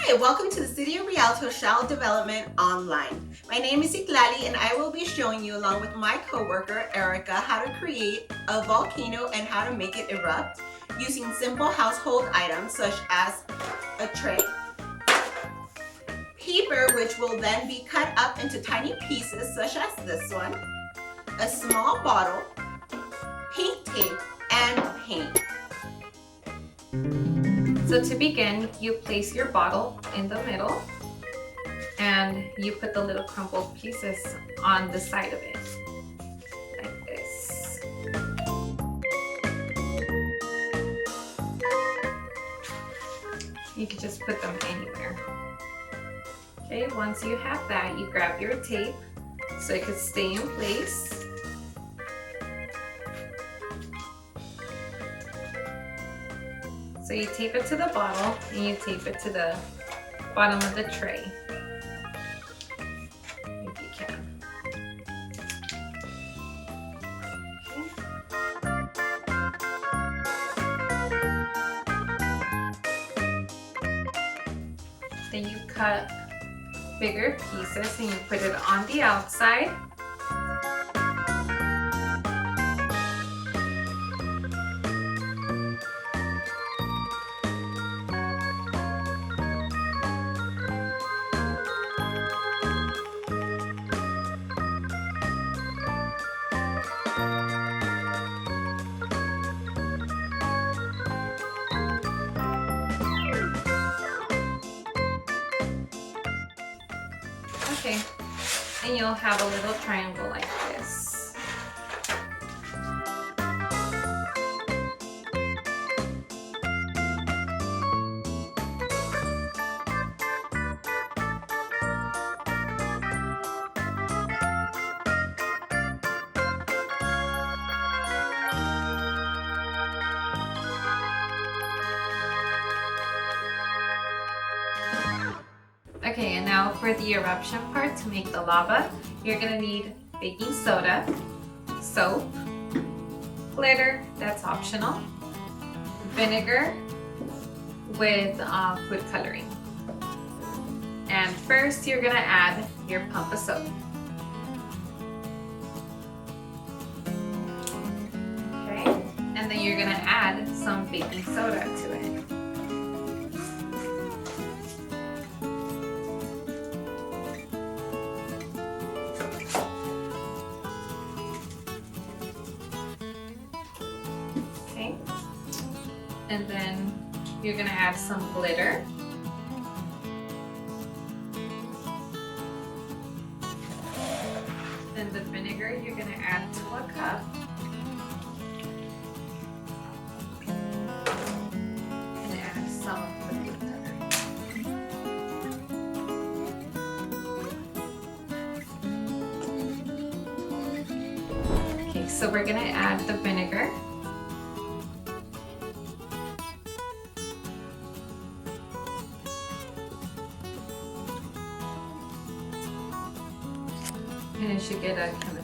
Hi, welcome to the City of Rialto Child Development Online. My name is Itlali and I will be showing you along with my coworker Erica how to create a volcano and how to make it erupt using simple household items such as a tray, paper which will then be cut up into tiny pieces such as this one, a small bottle, paint tape, and paint. So to begin, you place your bottle in the middle and you put the little crumpled pieces on the side of it, like this. You can just put them anywhere. Okay, once you have that, you grab your tape so it can stay in place. So you tape it to the bottle and you tape it to the bottom of the tray, if you can. Okay. Then you cut bigger pieces and you put it on the outside. Okay, and you'll have a little triangle like this. Okay, and now for the eruption part, to make the lava, you're gonna need baking soda, soap, glitter, that's optional, vinegar with food coloring. And first, you're gonna add your pump of soap. Okay, and then you're gonna add some baking soda to it. And then you're gonna add some glitter. Then the vinegar you're gonna add to a cup. And add some of the food coloring. Okay, so we're gonna add the vinegar. And it should get a kind